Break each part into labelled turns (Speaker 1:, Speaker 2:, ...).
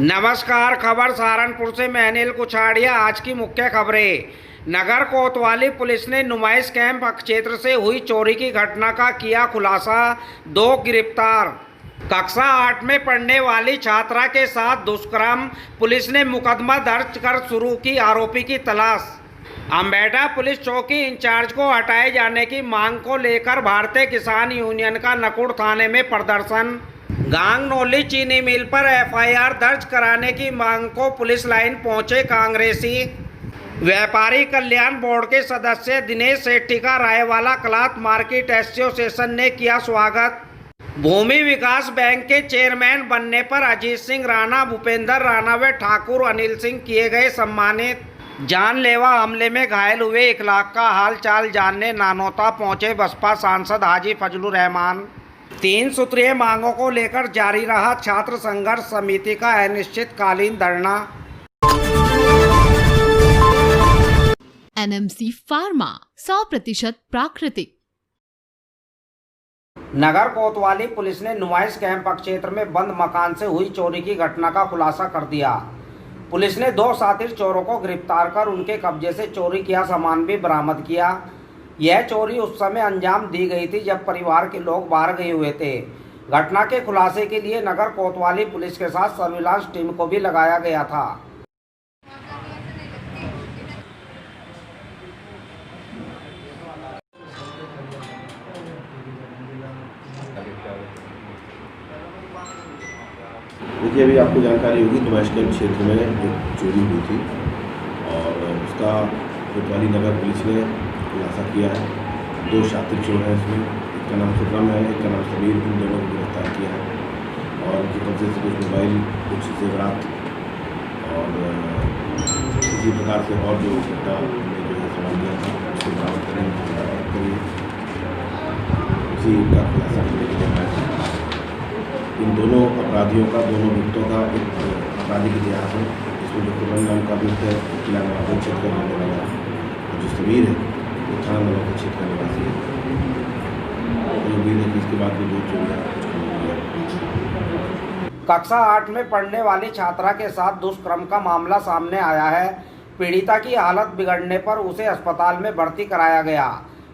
Speaker 1: नमस्कार। खबर सहारनपुर से मैं अनिल कुछाड़िया। आज की मुख्य खबरें। नगर कोतवाली पुलिस ने नुमाइश कैंप क्षेत्र से हुई चोरी की घटना का किया खुलासा, 2 गिरफ्तार। कक्षा 8 में पढ़ने वाली छात्रा के साथ दुष्कर्म, पुलिस ने मुकदमा दर्ज कर शुरू की आरोपी की तलाश। अम्बेटा पुलिस चौकी इंचार्ज को हटाए जाने की मांग को लेकर भारतीय किसान यूनियन का नकुड़ थाने में प्रदर्शन। गांगनौली चीनी मिल पर एफआईआर दर्ज कराने की मांग को पुलिस लाइन पहुंचे कांग्रेसी। व्यापारी कल्याण बोर्ड के सदस्य दिनेश सेठी का रायवाला क्लॉथ मार्केट एसोसिएशन ने किया स्वागत। भूमि विकास बैंक के चेयरमैन बनने पर अजीत सिंह राणा, भूपेंद्र राणा व ठाकुर अनिल सिंह किए गए सम्मानित। जानलेवा हमले में घायल हुए 1 लाख का हाल चाल जानने नानौता पहुंचे बसपा सांसद हाजी फजलुर रहमान। 3 सूत्रीय मांगों को लेकर जारी रहा छात्र संघर्ष समिति का अनिश्चितकालीन धरना।
Speaker 2: एनएमसी फार्मा 100% प्राकृतिक।
Speaker 1: नगर कोतवाली पुलिस ने नुमाइश कैंप क्षेत्र में बंद मकान से हुई चोरी की घटना का खुलासा कर दिया। पुलिस ने 2 शातिर चोरों को गिरफ्तार कर उनके कब्जे से चोरी किया सामान भी बरामद किया। यह चोरी उस समय अंजाम दी गई थी जब परिवार के लोग बाहर गए हुए थे। घटना के खुलासे के लिए नगर कोतवाली पुलिस के साथ सर्विलांस टीम को भी लगाया गया था।
Speaker 3: देखिए, अभी आपको जानकारी होगी नुमाइश कैंप क्षेत्र में एक चोरी हुई थी और उसका कोतवाली नगर पुलिस ने खुलासा किया है। 2 शातिर चोर हैं इसमें, एक का नाम खुर्रम है, एक का नाम समीर। इन दोनों को गिरफ्तार किया है और उनके कब्जे से कुछ मोबाइल, कुछ जेवरात और इसी प्रकार से और जो घटना में जो है सामान दिया था उसको बरामद करेंगे। उसी का खुलासा करने के लिए इन दोनों अपराधियों का, दोनों व्यक्तियों का एक आपराधिक इतिहास है। इसमें जो खुर्रम नाम का व्यक्ति है वो किला नवाबगंज क्षेत्र का रहने वाला है और जो समीर है वो थाना नवाबगंज क्षेत्र का निवासी है। तो उम्मीद है कि इसके बाद भी 2 चोरियाँ
Speaker 1: कक्षा 8 में पढ़ने वाली छात्रा के साथ दुष्कर्म का मामला सामने आया है। पीड़िता की हालत बिगड़ने पर उसे अस्पताल में भर्ती कराया गया।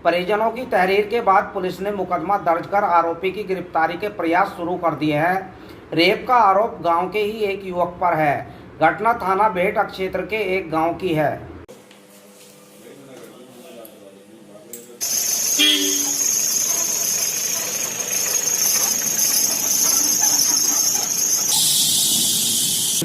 Speaker 1: परिजनों की तहरीर के बाद पुलिस ने मुकदमा दर्ज कर आरोपी की गिरफ्तारी के प्रयास शुरू कर दिए हैं। रेप का आरोप गांव के ही एक युवक पर है। घटना थाना भेट क्षेत्र के एक गांव की है।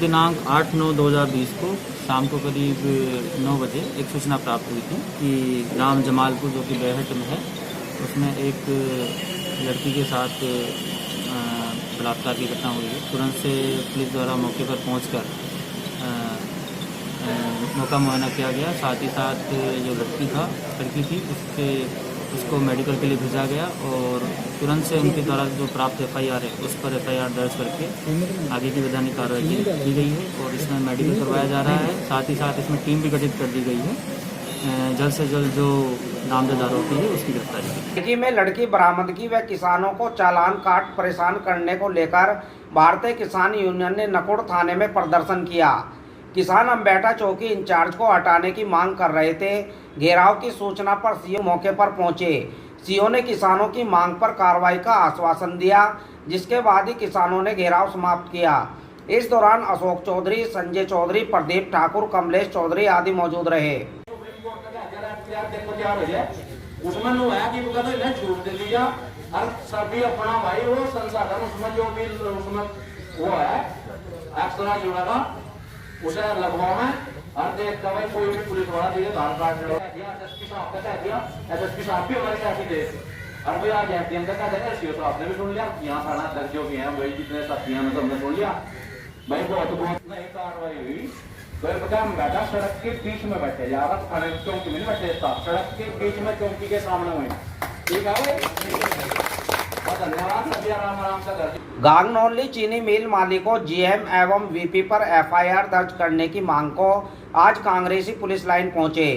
Speaker 4: दिनांक 8/9/2020 को शाम को करीब 9 बजे एक सूचना प्राप्त हुई थी कि ग्राम जमालपुर जो कि बेहट में है उसमें एक लड़की के साथ बलात्कार की घटना हुई है। तुरंत से पुलिस द्वारा मौके पर पहुंचकर मौका मुआयना किया गया। साथ ही साथ जो लड़की थी उसको मेडिकल के लिए भेजा गया और तुरंत से उनके द्वारा जो प्राप्त एफआईआर है उस पर एफआईआर दर्ज करके आगे की वैधानिक कार्रवाई की गई है और इसमें मेडिकल करवाया जा रहा है। साथ ही साथ इसमें टीम भी गठित कर दी गई है। जल्द से जल्द जो नामजद आरोपी है उसकी गिरफ्तारी की।
Speaker 1: में लड़की बरामदगी व किसानों को चालान काट परेशान करने को लेकर भारतीय किसान यूनियन ने नकुड़ थाने में प्रदर्शन किया। किसान अम्बेटा चौकी इंचार्ज को हटाने की मांग कर रहे थे। घेराव की सूचना पर सीओ मौके पर पहुंचे। सीओ ने किसानों की मांग पर कार्रवाई का आश्वासन दिया, जिसके बाद ही किसानों ने घेराव समाप्त किया। इस दौरान अशोक चौधरी, संजय चौधरी, प्रदीप ठाकुर, कमलेश चौधरी आदि मौजूद रहे।
Speaker 5: उसमें छूट दे दिया और सभी अपना भाई वो संसाधन उसमें जो भी उसमें वो है एक्स्ट्रा जुड़ा था उसे लगवाना और देख का भाई कोई भी पुलिस वाला दिए आधार कार्ड एसएसपी साहब का कह दिया। एसएसपी साहब भी हमारे साथ दे और भाई आज एसडीएम का कह देगा। सीओ साहब ने भी सुन लिया, यहाँ थाना अध्यक्ष जो भी हैं वही जितने साथी हैं सबने सुन लिया। भाई बहुत नहीं कार्रवाई हुई। भाई पता हम बैठा सड़क के बीच में बैठे जा रहा थाने चौकी में बैठे था, सड़क के बीच में चौकी के सामने हुई। ठीक है भाई,
Speaker 1: गांगनौली चीनी मिल मालिकों, जीएम एवं वीपी पर एफआईआर दर्ज करने की मांग को आज कांग्रेसी पुलिस लाइन पहुंचे।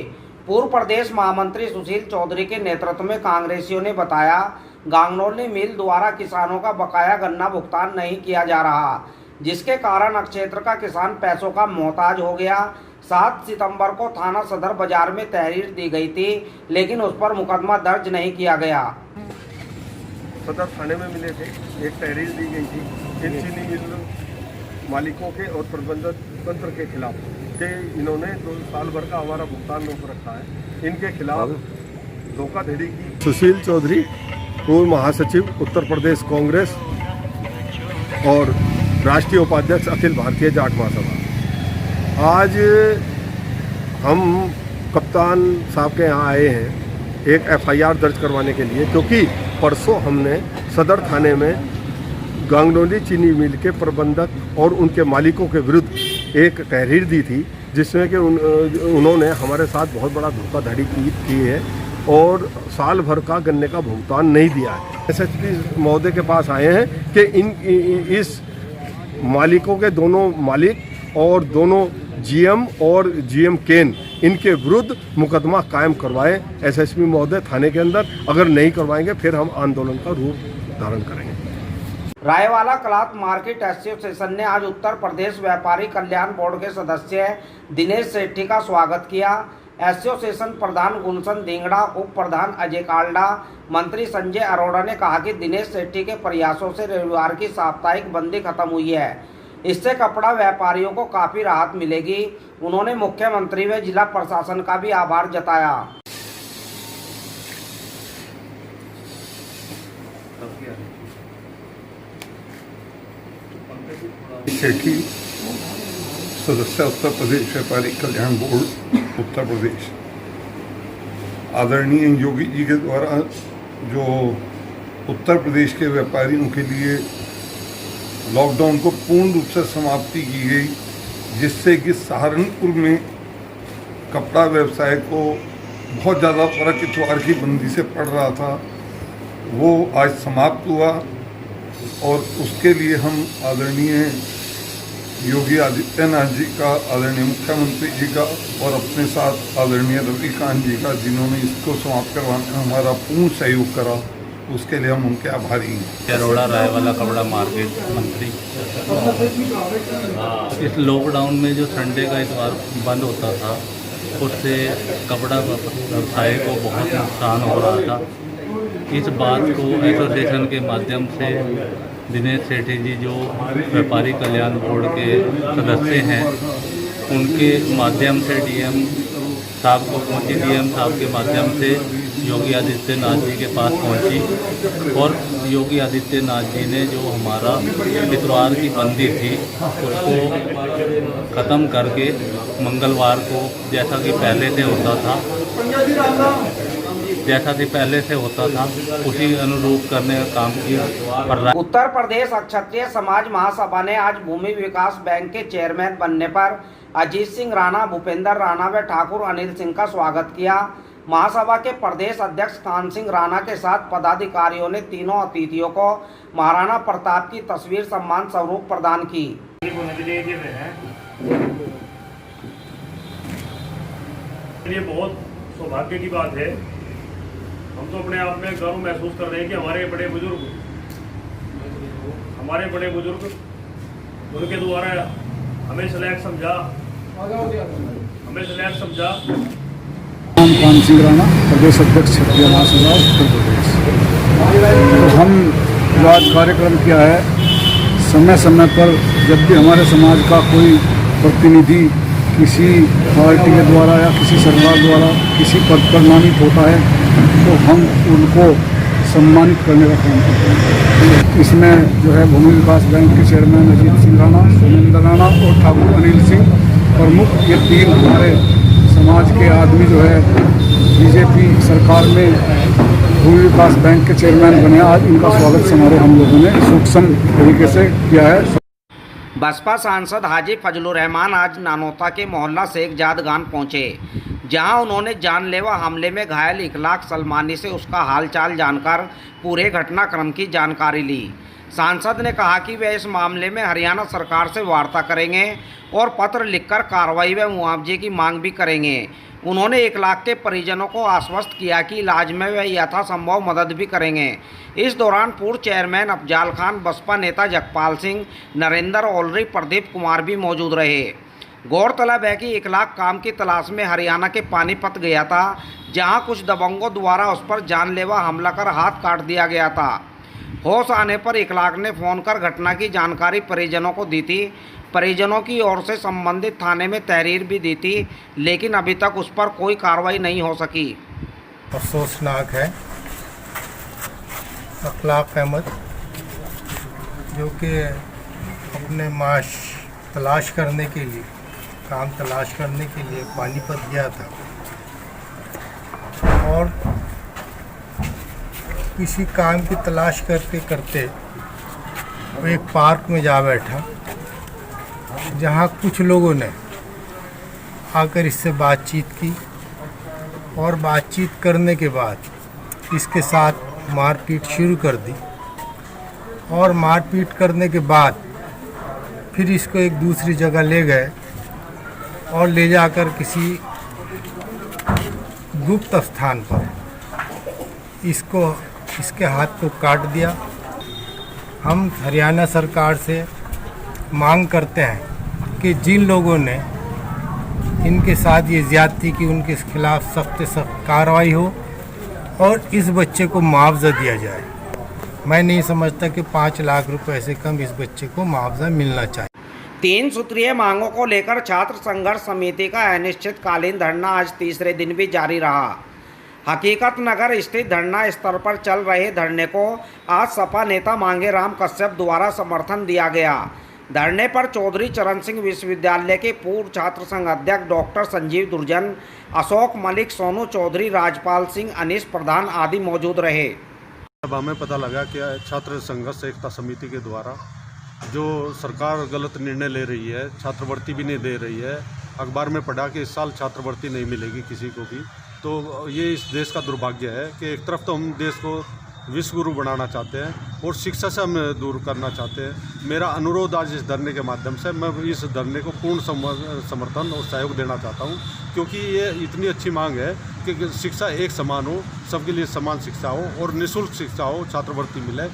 Speaker 1: पूर्व प्रदेश महामंत्री सुशील चौधरी के नेतृत्व में कांग्रेसियों ने बताया गांगनौली मिल द्वारा किसानों का बकाया गन्ना भुगतान नहीं किया जा रहा, जिसके कारण क्षेत्र का किसान पैसों का मोहताज हो गया। 7 सितंबर को थाना सदर बाजार में तहरीर दी गई थी, लेकिन उस पर मुकदमा दर्ज नहीं किया गया।
Speaker 6: सदर थाने में मिले थे, एक तहरीर दी गई थी इन चीनी मिल मालिकों के और प्रबंधन तंत्र के खिलाफ कि इन्होंने 2 साल भर का हमारा भुगतान रोक रखा है। इनके खिलाफ धोखाधड़ी की। सुशील चौधरी, पूर्व महासचिव उत्तर प्रदेश कांग्रेस और राष्ट्रीय उपाध्यक्ष अखिल भारतीय जाट महासभा। आज हम कप्तान साहब के यहाँ आए हैं एक FIR दर्ज करवाने के लिए, क्योंकि परसों हमने सदर थाने में गांगडोली चीनी मिल के प्रबंधक और उनके मालिकों के विरुद्ध एक तहरीर दी थी, जिसमें कि उन्होंने हमारे साथ बहुत बड़ा धोखाधड़ी की है और साल भर का गन्ने का भुगतान नहीं दिया है। SHP महोदय के पास आए हैं कि इस मालिकों के दोनों मालिक और दोनों GM और GM केन इनके विरुद्ध मुकदमा कायम करवाएं SHP महोदय थाने के अंदर। अगर नहीं करवाएंगे फिर हम आंदोलन का रूप धारण करेंगे।
Speaker 1: रायवाला क्लॉथ मार्केट एसोसिएशन ने आज उत्तर प्रदेश व्यापारी कल्याण बोर्ड के सदस्य दिनेश सेठी का स्वागत किया। एसोसिएशन प्रधान गुलशन धिंगड़ा, उप प्रधान अजय काल्डा, मंत्री संजय अरोड़ा ने कहा कि दिनेश सेठी के प्रयासों से रविवार की साप्ताहिक बंदी खत्म हुई है। इससे कपड़ा व्यापारियों को काफी राहत मिलेगी। उन्होंने मुख्यमंत्री व जिला प्रशासन का भी आभार जताया।
Speaker 7: सेठी, सदस्य उत्तर प्रदेश व्यापारी कल्याण बोर्ड उत्तर प्रदेश। आदरणीय योगी जी के द्वारा जो उत्तर प्रदेश के व्यापारियों के लिए लॉकडाउन को पूर्ण रूप से समाप्ति की गई, जिससे कि सहारनपुर में कपड़ा व्यवसाय को बहुत ज़्यादा फर्क इतवार की बंदी से पड़ रहा था, वो आज समाप्त हुआ। और उसके लिए हम आदरणीय योगी आदित्यनाथ जी का, आदरणीय मुख्यमंत्री जी का और अपने साथ आदरणीय रविकांत जी का, जिन्होंने इसको समाप्त करवाने में हमारा पूर्ण सहयोग करा, उसके लिए हम उनके आभारी हैं।
Speaker 8: अरोड़ा रायवाला कपड़ा मार्केट मंत्री। इस लॉकडाउन में जो संडे का इतवार बंद होता था, उससे कपड़ा व्यवसाय को बहुत नुकसान हो रहा था। इस बात को एसोसिएशन के माध्यम से दिनेश सेठी जी जो व्यापारी कल्याण बोर्ड के सदस्य हैं, उनके माध्यम से DM साहब को पहुँची, DM साहब के माध्यम से योगी आदित्यनाथ जी के पास पहुँची और योगी आदित्यनाथ जी ने जो हमारा इतवार की बंदी थी उसको ख़त्म करके मंगलवार को जैसा कि पहले से होता था उसी अनुरूप करने का काम किया।
Speaker 1: उत्तर प्रदेश क्षत्रिय समाज महासभा ने आज भूमि विकास बैंक के चेयरमैन बनने पर अजीत सिंह राणा, भूपेंद्र राणा व ठाकुर अनिल सिंह का स्वागत किया। महासभा के प्रदेश अध्यक्ष कान सिंह राणा के साथ पदाधिकारियों ने तीनों अतिथियों को महाराणा प्रताप की तस्वीर सम्मान स्वरूप प्रदान की।
Speaker 9: ये बहुत सौभाग्य की बात है। हम तो अपने आप में गर्व महसूस कर रहे हैं कि हमारे बड़े बुजुर्ग उनके द्वारा हमें लायक समझा।
Speaker 10: कान सिंह राणा, प्रदेश अध्यक्ष क्षत्रिय महासभा उत्तर प्रदेश। तो हम जो आज कार्यक्रम किया है, समय समय पर जब भी हमारे समाज का कोई प्रतिनिधि किसी पार्टी के द्वारा या किसी सरकार द्वारा किसी पद पर नामित होता है, तो हम उनको सम्मानित करने का काम करते हैं। इसमें जो है भूमि विकास बैंक के चेयरमैन अजीत सिंह राणा, सोमेंद्र राणा और ठाकुर अनिल सिंह प्रमुख, ये 3 हमारे समाज के आदमी जो है BJP सरकार में भूमि विकास बैंक के चेयरमैन बने। आज इनका स्वागत समारोह हम लोगों ने सूक्ष्म तरीके से किया है।
Speaker 1: बसपा सांसद हाजी फजलुर रहमान आज नानोता के मोहल्ला शेख जादगान पहुंचे, जहां उन्होंने जानलेवा हमले में घायल इखलाक सलमानी से उसका हालचाल जानकर पूरे घटनाक्रम की जानकारी ली। सांसद ने कहा कि वे इस मामले में हरियाणा सरकार से वार्ता करेंगे और पत्र लिखकर कार्रवाई व मुआवजे की मांग भी करेंगे। उन्होंने 1 लाख के परिजनों को आश्वस्त किया कि इलाज में वे यथासंभव मदद भी करेंगे। इस दौरान पूर्व चेयरमैन अफजाल खान, बसपा नेता जगपाल सिंह, नरेंद्र औलरी, प्रदीप कुमार भी मौजूद रहे। गौरतलब है कि 1 लाख काम की तलाश में हरियाणा के पानीपत गया था, जहां कुछ दबंगों द्वारा उस पर जानलेवा हमला कर हाथ काट दिया गया था। होश आने पर 1 लाख ने फ़ोन कर घटना की जानकारी परिजनों को दी थी। परिजनों की ओर से संबंधित थाने में तहरीर भी दी थी, लेकिन अभी तक उस पर कोई कार्रवाई नहीं हो सकी।
Speaker 11: अफसोसनाक है। 1 लाख अहमद जो कि अपने माश तलाश करने के लिए, काम तलाश करने के लिए पानीपत गया था और किसी काम की तलाश करते करते वो एक पार्क में जा बैठा, जहाँ कुछ लोगों ने आकर इससे बातचीत की और बातचीत करने के बाद इसके साथ मारपीट शुरू कर दी और मारपीट करने के बाद फिर इसको एक दूसरी जगह ले गए और ले जाकर किसी गुप्त स्थान पर इसके हाथ को काट दिया। हम हरियाणा सरकार से मांग करते हैं कि जिन लोगों ने इनके साथ ये ज़्यादती की, उनके खिलाफ सख्त से सख्त कार्रवाई हो और इस बच्चे को मुआवजा दिया जाए। मैं नहीं समझता कि 5 लाख रुपए से कम इस बच्चे को मुआवजा मिलना चाहिए।
Speaker 1: 3 सूत्रीय मांगों को लेकर छात्र संघर्ष समिति का अनिश्चितकालीन धरना आज तीसरे दिन भी जारी रहा। हकीकत नगर स्थित धरना स्थल पर चल रहे धरने को आज सपा नेता मांगे राम कश्यप द्वारा समर्थन दिया गया। धरने पर चौधरी चरण सिंह विश्वविद्यालय के पूर्व छात्र संघ अध्यक्ष डॉक्टर संजीव दुर्जन, अशोक मलिक, सोनू चौधरी, राजपाल सिंह, अनीश प्रधान आदि मौजूद रहे।
Speaker 12: अब हमें पता लगा कि छात्र संघर्ष एकता समिति के द्वारा जो सरकार गलत निर्णय ले रही है, छात्रवृत्ति भी नहीं दे रही है। अखबार में पढ़ा कि इस साल छात्रवृत्ति नहीं मिलेगी किसी को भी। तो ये इस देश का दुर्भाग्य है कि एक तरफ तो हम देश को विश्व गुरु बनाना चाहते हैं और शिक्षा से हम दूर करना चाहते हैं। मेरा अनुरोध आज इस धरने के माध्यम से, मैं इस धरने को पूर्ण समर्थन और सहयोग देना चाहता हूं, क्योंकि ये इतनी अच्छी मांग है कि शिक्षा एक समान हो, सबके लिए समान शिक्षा हो और निःशुल्क शिक्षा हो, छात्रवृत्ति मिले।